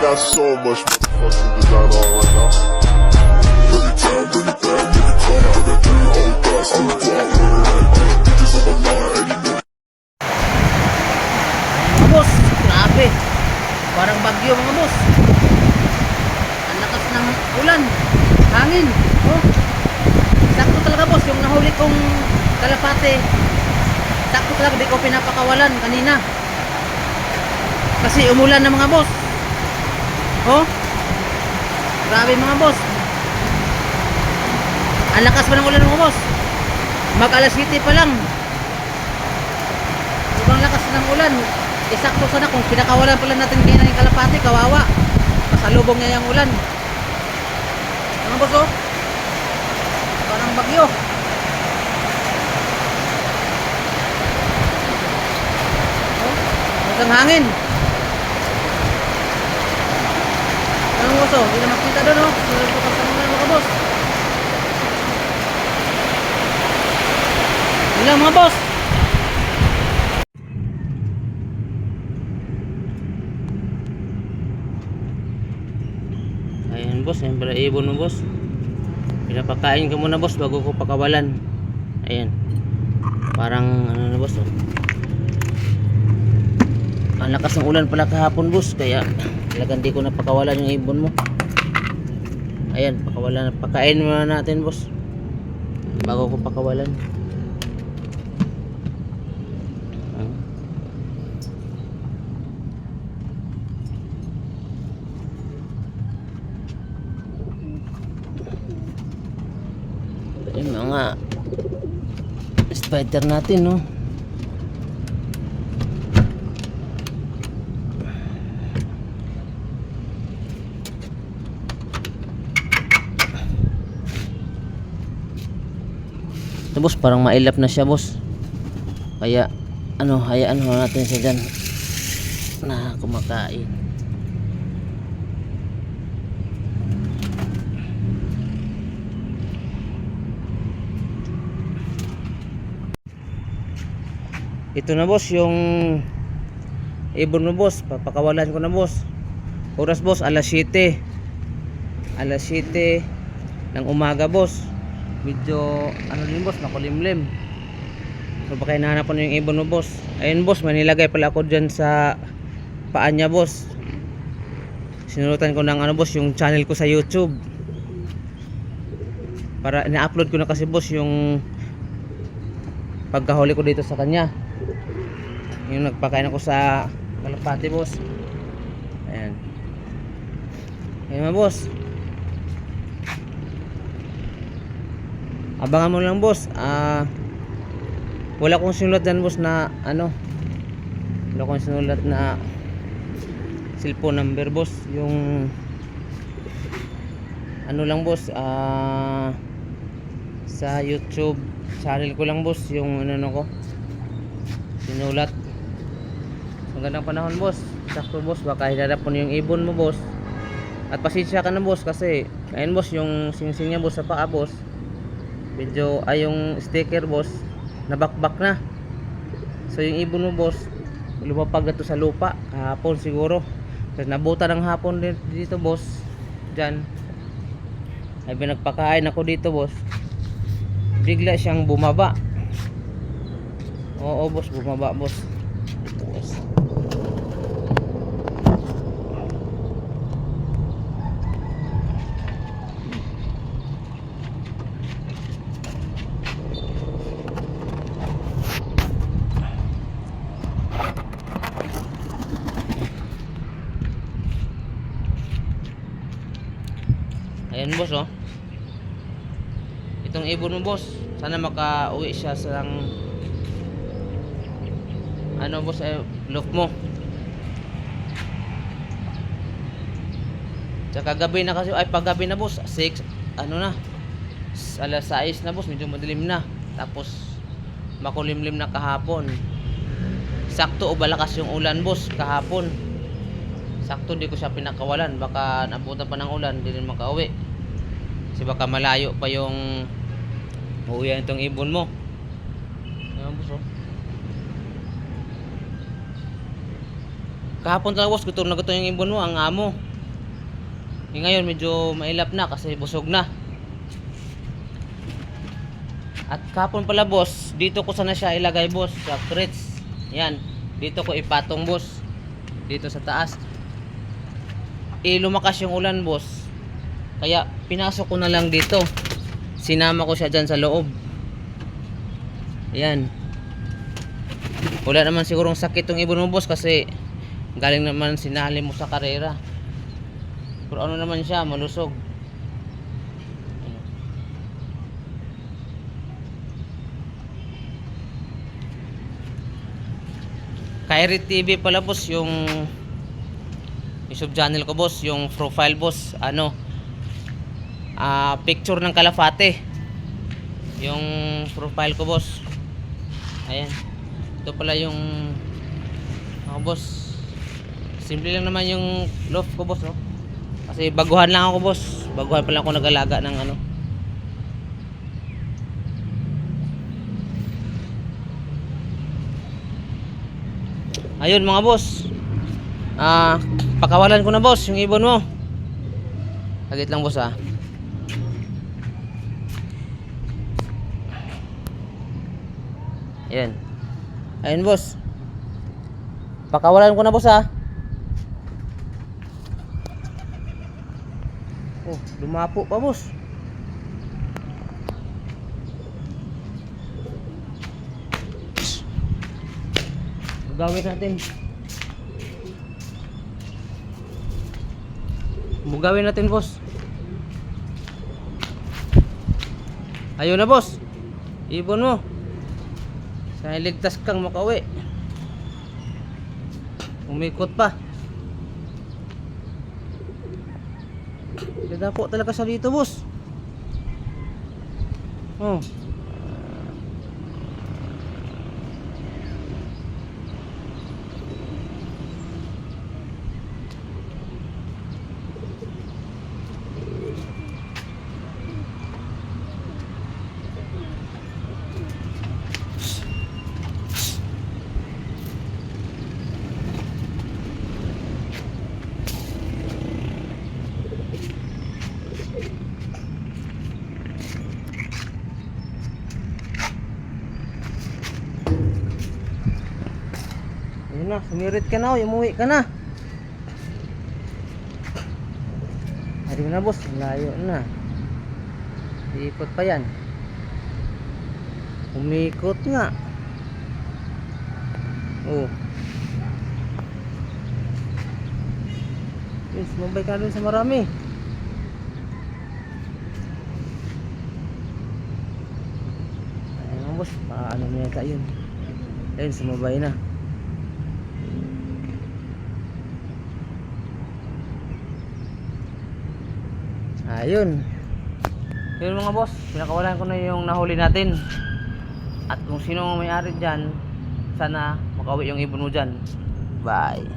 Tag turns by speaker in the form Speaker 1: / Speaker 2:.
Speaker 1: got so much motherfucking design on right now. Every time, bring it back, make it come. I got 3 old thoughts, I'm the block, bitches on my line, and you know.
Speaker 2: Mga boss, grabe. Parang bagyo mga boss. Ang lakas ng ulan, hangin. Oh. Sakto talaga boss, yung nahuli kong kalapate. Sakto talaga, di ko pinapakawalan kanina. Kasi umulan na mga boss. Oh. Grabe mga boss. Ang lakas pa ng ulan mga boss. Mag alas 7 pa lang. Ibang lakas ng ulan. Isakto sana kung pinakawalan pala natin ngayon ng kalapati, kawawa. Pasalubong niya yung ulan. Mga boss oh. Parang bagyo. Oh, hanggang hangin. Anong boss oh? Hindi na makita doon oh. Sunod ko pa sa mga boss. Yun lang mga boss. Ayan boss, ayan pala ibon mo boss. Pinapakain ko muna boss bago ko pakawalan. Ayan. Parang ano na boss oh. Ang lakas ng ulan pala kahapon boss, kaya talagang di ko napakawalan yung ibon mo. Ayan, pakawalan, pakain muna natin boss bago ko pakawalan. Yung mga spider natin no. Ito boss, parang mailap na siya boss. Kaya ano, hayaan mo natin siya dyan na kumakain. Ito na boss yung ibon mo boss, papakawalan ko na boss. Oras boss alas 7. Alas 7 ng umaga boss. Medyo ano din boss, makulimlim. So baka hinahanap ko na yung ibon mo boss. Ayun boss, manilagay pala ako dyan sa paa niya boss. Sinunutan ko ng ano boss, yung channel ko sa YouTube. Para ina-upload ko na kasi boss yung pagkahuli ko dito sa kanya. Yung nagpakain ako sa kalapati boss. Ayan. Ayan mga boss. Abangan mo lang boss. Wala kong sinulat dyan boss na ano. Wala kong sinulat na cellphone number boss. Yung ano lang boss. Sa YouTube channel ko lang boss. Yung ano ko sinulat. Magandang panahon boss. Sakto boss, baka hinarap mo yung ibon mo boss. At pasensya ka na boss kasi ayun boss yung singsing niya boss sa paa boss. Medyo ay yung sticker boss nabakbak na. So yung ibon mo boss lumapag na to sa lupa kahapon siguro. Kasi nabuta ng hapon dito boss. Diyan. Ay pinagpakain ako dito boss. Bigla siyang bumaba. Oo boss, bumaba boss. Ito boss. Ayan boss oh. Itong ibon mo boss, sana maka-uwi siya sa ano boss, look mo. Tsaka gabi na kasi, ay paggabi na boss, 6, ano na, alas 6 na boss, medyo madilim na. Tapos makulimlim na kahapon. Sakto o balakas yung ulan boss kahapon. Sakto di ko siya pinakawalan, baka nabutan pa ng ulan, di rin makauwi. Kasi baka malayo pa yung uwian itong ibon mo. Ayan boss oh. Kahapon talaga boss, gutom na gutom yung ibon mo, ang amo. Ngayon medyo mailap na kasi busog na. At kapon pala boss, dito ko sana siya ilagay boss sa crates. Yan, dito ko ipatong boss. Dito sa taas. Lumakas yung ulan boss. Kaya pinasok ko na lang dito. Sinama ko siya dyan sa loob. Yan. Wala naman sigurong sakit tong ibon mo boss kasi galing naman sinali mo sa karera. Pero ano naman siya, malusog. Kairit TV pala boss yung YouTube channel ko boss, yung profile boss, picture ng kalafate. Yung profile ko boss. Ayan. Ito pala yung boss. Simple lang naman yung loft ko boss, oh. Kasi baguhan lang ako boss. Baguhan pa lang ako nag-alaga ng Ayun mga boss. Pakawalan ko na boss yung ibon mo. Saglit lang boss ah. Ayan. Ayun boss. Pakawalan ko na boss ah. Oh, lumapo pa boss. Bugawin natin. Bugawin natin boss. Ayun na boss. Ibon mo. Sana ligtas kang makauwi. Umikot pa. Ganda po talaga sa dito boss. Oh. Ayun na, sumirit ka na, umuwi ka na. Ayun na boss, layo na. Ikot pa yan. Umikot nga. Oh. Yun, sumabay ka dun sa marami. Ayun na boss, paano niya ka yun. Ayun, sumabay na. Ayun. Yun mga boss, pinakawalan ko na yung nahuli natin. At kung sino may-ari dyan, sana makauwi yung ibon mo dyan. Bye.